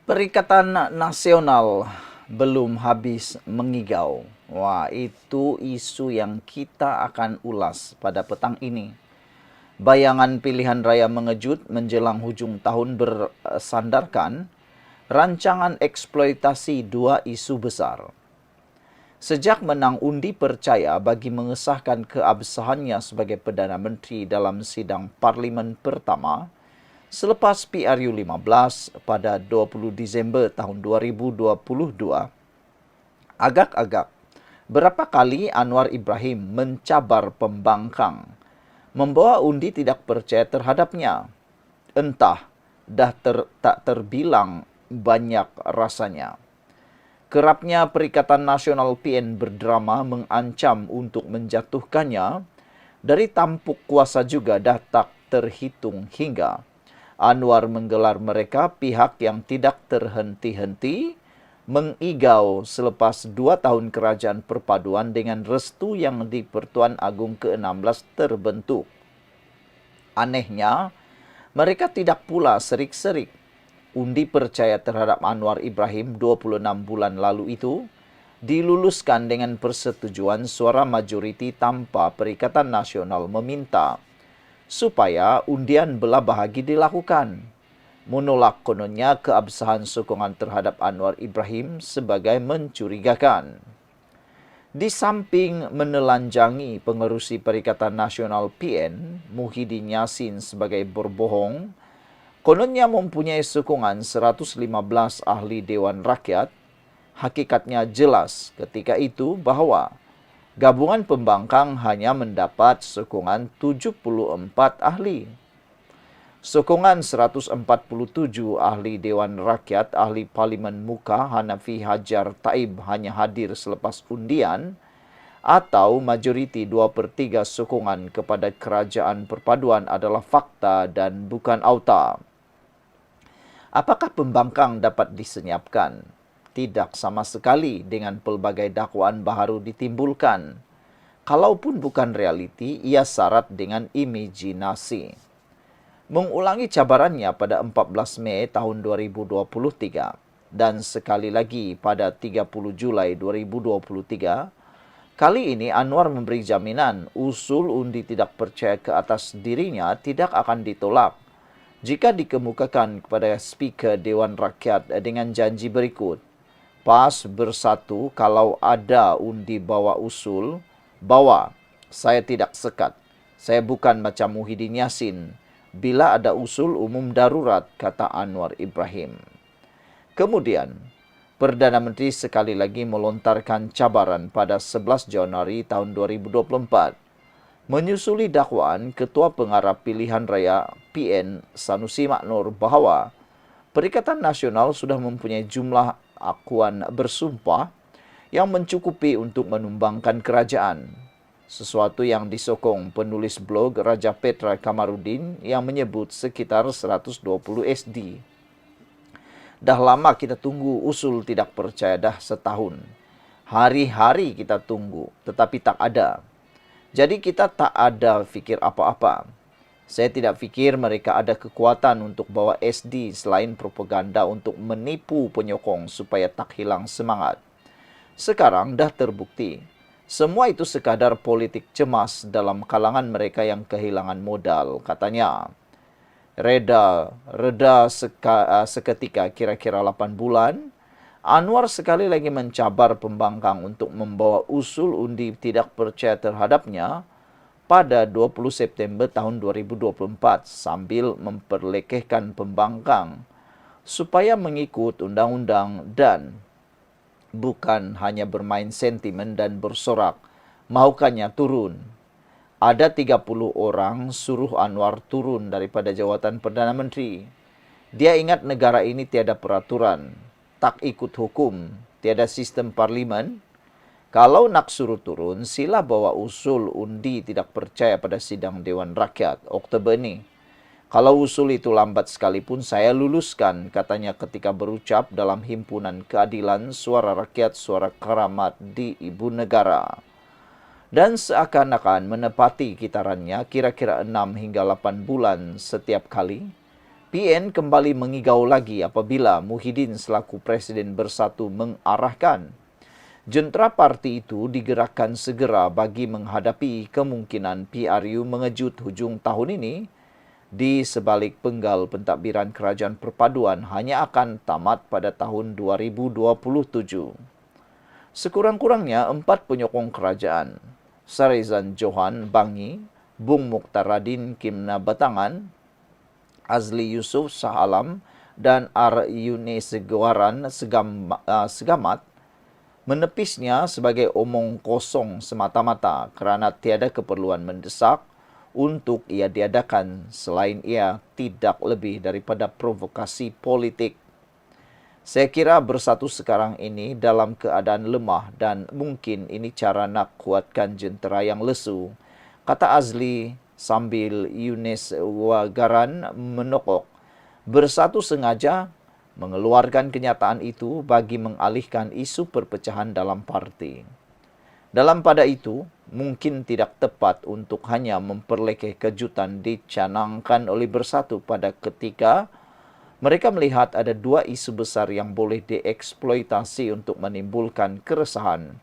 Perikatan Nasional belum habis mengigau. Wah, itu isu yang kita akan ulas pada petang ini. Bayangan pilihan raya mengejut menjelang hujung tahun bersandarkan rancangan eksploitasi dua isu besar. Sejak menang undi percaya bagi mengesahkan keabsahannya sebagai Perdana Menteri dalam sidang Parlimen pertama, selepas PRU 15 pada 20 Disember tahun 2022, agak-agak berapa kali Anwar Ibrahim mencabar pembangkang, membawa undi tidak percaya terhadapnya. Entah, tak terbilang banyak rasanya. Kerapnya Perikatan Nasional PN berdrama mengancam untuk menjatuhkannya dari tampuk kuasa juga dah tak terhitung hingga Anwar menggelar mereka pihak yang tidak terhenti-henti mengigau selepas 2 tahun kerajaan perpaduan dengan restu yang di Pertuan Agong ke-16 terbentuk. Anehnya, mereka tidak pula serik-serik. Undi percaya terhadap Anwar Ibrahim 26 bulan lalu itu diluluskan dengan persetujuan suara majoriti tanpa Perikatan Nasional meminta supaya undian belah bahagi dilakukan. Menolak kononnya keabsahan sokongan terhadap Anwar Ibrahim sebagai mencurigakan. Di samping menelanjangi pengerusi Perikatan Nasional PN, Muhyiddin Yassin sebagai berbohong, kononnya mempunyai sokongan 115 ahli Dewan Rakyat. Hakikatnya jelas ketika itu bahwa gabungan pembangkang hanya mendapat sokongan 74 ahli. Sokongan 147 ahli Dewan Rakyat, ahli Parlimen Muka Hanafi Hajar Taib hanya hadir selepas undian, atau majoriti 2/3 sokongan kepada kerajaan perpaduan adalah fakta dan bukan auta. Apakah pembangkang dapat disenyapkan? Tidak sama sekali dengan pelbagai dakwaan baharu ditimbulkan. Kalaupun bukan realiti, ia syarat dengan imajinasi. Mengulangi cabarannya pada 14 Mei tahun 2023 dan sekali lagi pada 30 Julai 2023, kali ini Anwar memberi jaminan usul undi tidak percaya ke atas dirinya tidak akan ditolak jika dikemukakan kepada Speaker Dewan Rakyat dengan janji berikut. PAS bersatu kalau ada undi bawa usul, bawa. Saya tidak sekat. Saya bukan macam Muhyiddin Yassin. Bila ada usul umum darurat, kata Anwar Ibrahim. Kemudian, Perdana Menteri sekali lagi melontarkan cabaran pada 11 Januari tahun 2024. Menyusuli dakwaan Ketua Pengarah Pilihan Raya PN Sanusi Maknur bahawa Perikatan Nasional sudah mempunyai jumlah akuan bersumpah yang mencukupi untuk menumbangkan kerajaan. Sesuatu yang disokong penulis blog Raja Petra Kamarudin yang menyebut sekitar 120 SD. Dah lama kita tunggu usul tidak percaya, dah setahun. Hari-hari kita tunggu, tetapi tak ada. Jadi kita tak ada fikir apa-apa. Saya tidak fikir mereka ada kekuatan untuk bawa SD selain propaganda untuk menipu penyokong supaya tak hilang semangat. Sekarang dah terbukti. Semua itu sekadar politik cemas dalam kalangan mereka yang kehilangan modal, katanya. Reda seketika kira-kira 8 bulan, Anwar sekali lagi mencabar pembangkang untuk membawa usul undi tidak percaya terhadapnya pada 20 September tahun 2024 sambil memperlekehkan pembangkang supaya mengikut undang-undang dan bukan hanya bermain sentimen dan bersorak, mahukannya turun. Ada 30 orang suruh Anwar turun daripada jawatan Perdana Menteri. Dia ingat negara ini tiada peraturan, tak ikut hukum, tiada sistem parlimen. Kalau nak suruh turun, sila bawa usul undi tidak percaya pada sidang Dewan Rakyat Oktober ni. Kalau usul itu lambat sekalipun, saya luluskan, katanya ketika berucap dalam Himpunan Keadilan Suara Rakyat Suara Keramat di Ibu Negara. Dan seakan-akan menepati kitarannya kira-kira 6 hingga 8 bulan setiap kali, PN kembali mengigau lagi apabila Muhyiddin selaku Presiden Bersatu mengarahkan jentera parti itu digerakkan segera bagi menghadapi kemungkinan PRU mengejut hujung tahun ini di sebalik penggal pentadbiran kerajaan perpaduan hanya akan tamat pada tahun 2027. Sekurang-kurangnya 4 penyokong kerajaan, Sarizan Johan Bangi, Bung Mukhtar Radin Kimna Batangan, Azli Yusuf Shah Alam, dan R. Yuni Segamat menepisnya sebagai omong kosong semata-mata kerana tiada keperluan mendesak untuk ia diadakan selain ia tidak lebih daripada provokasi politik. Saya kira Bersatu sekarang ini dalam keadaan lemah dan mungkin ini cara nak kuatkan jentera yang lesu, kata Azli sambil Yunis Wagaran menokok. Bersatu sengaja mengeluarkan kenyataan itu bagi mengalihkan isu perpecahan dalam parti. Dalam pada itu, mungkin tidak tepat untuk hanya memperlekeh kejutan dicanangkan oleh Bersatu pada ketika mereka melihat ada 2 isu besar yang boleh dieksploitasi untuk menimbulkan keresahan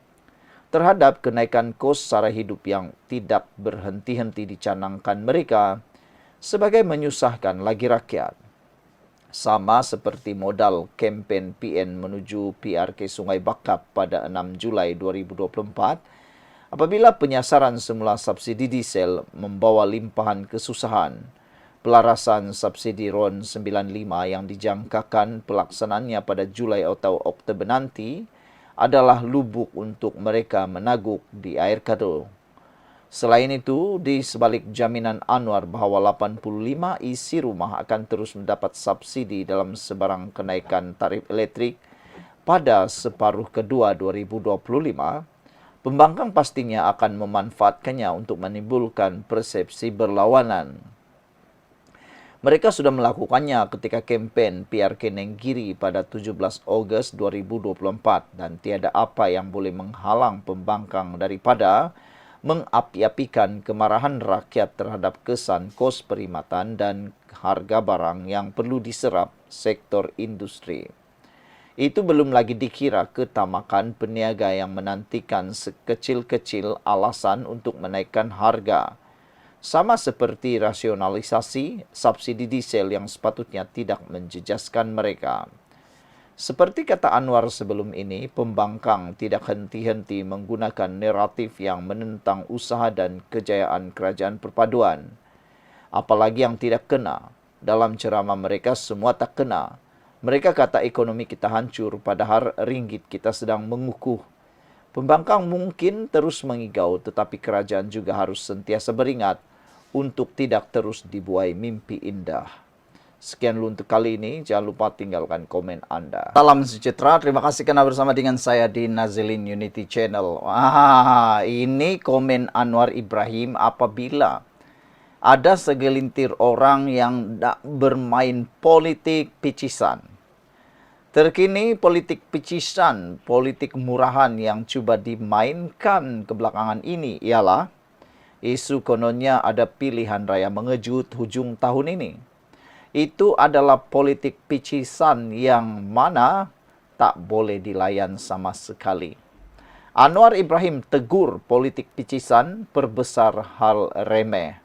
terhadap kenaikan kos sara hidup yang tidak berhenti-henti dicanangkan mereka sebagai menyusahkan lagi rakyat. Sama seperti modal kempen PN menuju PRK Sungai Bakap pada 6 Julai 2024, apabila penyasaran semula subsidi diesel membawa limpahan kesusahan, pelarasan subsidi RON 95 yang dijangkakan pelaksanaannya pada Julai atau Oktober nanti adalah lubuk untuk mereka menaguk di air kado. Selain itu, di sebalik jaminan Anwar bahawa 85 isi rumah akan terus mendapat subsidi dalam sebarang kenaikan tarif elektrik pada separuh kedua 2025, pembangkang pastinya akan memanfaatkannya untuk menimbulkan persepsi berlawanan. Mereka sudah melakukannya ketika kempen PRK Nenggiri pada 17 Ogos 2024 dan tiada apa yang boleh menghalang pembangkang daripada mengapi-apikan kemarahan rakyat terhadap kesan kos perkhidmatan dan harga barang yang perlu diserap sektor industri. Itu belum lagi dikira ketamakan peniaga yang menantikan sekecil-kecil alasan untuk menaikkan harga. Sama seperti rasionalisasi subsidi diesel yang sepatutnya tidak menjejaskan mereka. Seperti kata Anwar sebelum ini, pembangkang tidak henti-henti menggunakan naratif yang menentang usaha dan kejayaan kerajaan perpaduan. Apalagi yang tidak kena. Dalam ceramah mereka semua tak kena. Mereka kata ekonomi kita hancur padahal ringgit kita sedang mengukuh. Pembangkang mungkin terus mengigau tetapi kerajaan juga harus sentiasa beringat untuk tidak terus dibuai mimpi indah. Sekian dulu untuk kali ini. Jangan lupa tinggalkan komen Anda. Salam sejahtera. Terima kasih karena bersama dengan saya di Nazilin Unity Channel. Ini komen Anwar Ibrahim apabila ada segelintir orang yang tak bermain politik picisan. Terkini politik picisan, politik murahan yang cuba dimainkan kebelakangan ini ialah isu kononnya ada pilihan raya mengejut hujung tahun ini. Itu adalah politik picisan yang mana tak boleh dilayan sama sekali. Anwar Ibrahim tegur politik picisan perbesar hal remeh.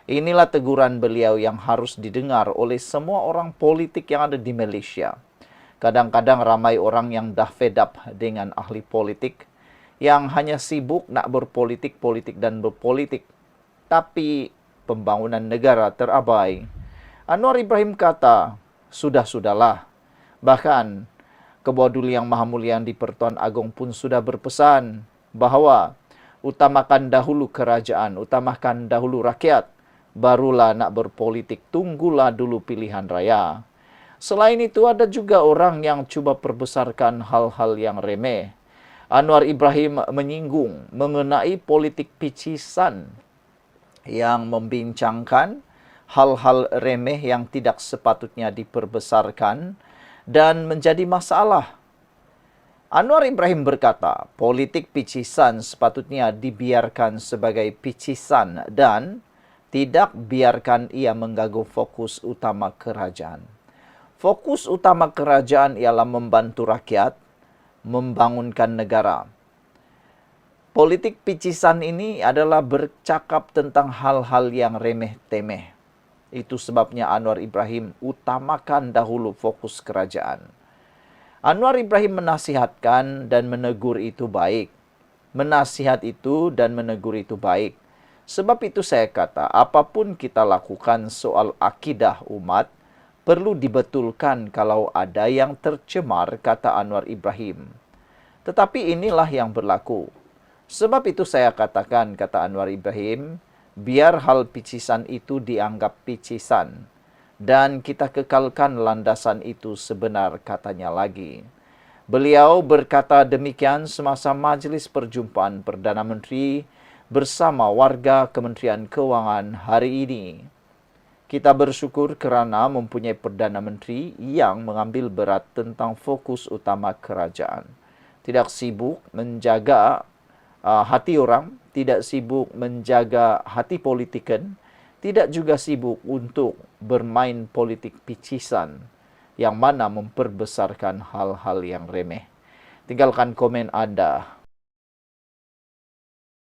Inilah teguran beliau yang harus didengar oleh semua orang politik yang ada di Malaysia. Kadang-kadang ramai orang yang dah fed up dengan ahli politik yang hanya sibuk nak berpolitik dan berpolitik. Tapi pembangunan negara terabai. Anwar Ibrahim kata, sudahlah. Bahkan Ketua Duli Yang Maha Mulia di Pertuan Agong pun sudah berpesan bahawa utamakan dahulu kerajaan, utamakan dahulu rakyat, barulah nak berpolitik, tunggulah dulu pilihan raya. Selain itu ada juga orang yang cuba perbesarkan hal-hal yang remeh. Anwar Ibrahim menyinggung mengenai politik picisan yang membincangkan hal-hal remeh yang tidak sepatutnya diperbesarkan dan menjadi masalah. Anwar Ibrahim berkata, politik picisan sepatutnya dibiarkan sebagai picisan dan Tidak biarkan ia mengganggu fokus utama kerajaan. Fokus utama kerajaan ialah membantu rakyat, membangunkan negara. Politik picisan ini adalah bercakap tentang hal-hal yang remeh-temeh. Itu sebabnya Anwar Ibrahim utamakan dahulu fokus kerajaan. Anwar Ibrahim menasihatkan dan menegur itu baik. Menasihat itu dan menegur itu baik. Sebab itu saya kata, apapun kita lakukan soal akidah umat, perlu dibetulkan kalau ada yang tercemar, kata Anwar Ibrahim. Tetapi inilah yang berlaku. Sebab itu saya katakan, kata Anwar Ibrahim, biar hal picisan itu dianggap picisan. Dan kita kekalkan landasan itu sebenar, katanya lagi. Beliau berkata demikian semasa Majelis Perjumpaan Perdana Menteri bersama warga Kementerian Keuangan hari ini. Kita bersyukur kerana mempunyai Perdana Menteri yang mengambil berat tentang fokus utama kerajaan. Tidak sibuk menjaga hati orang, tidak sibuk menjaga hati politiken, tidak juga sibuk untuk bermain politik picisan yang mana memperbesarkan hal-hal yang remeh. Tinggalkan komen Anda.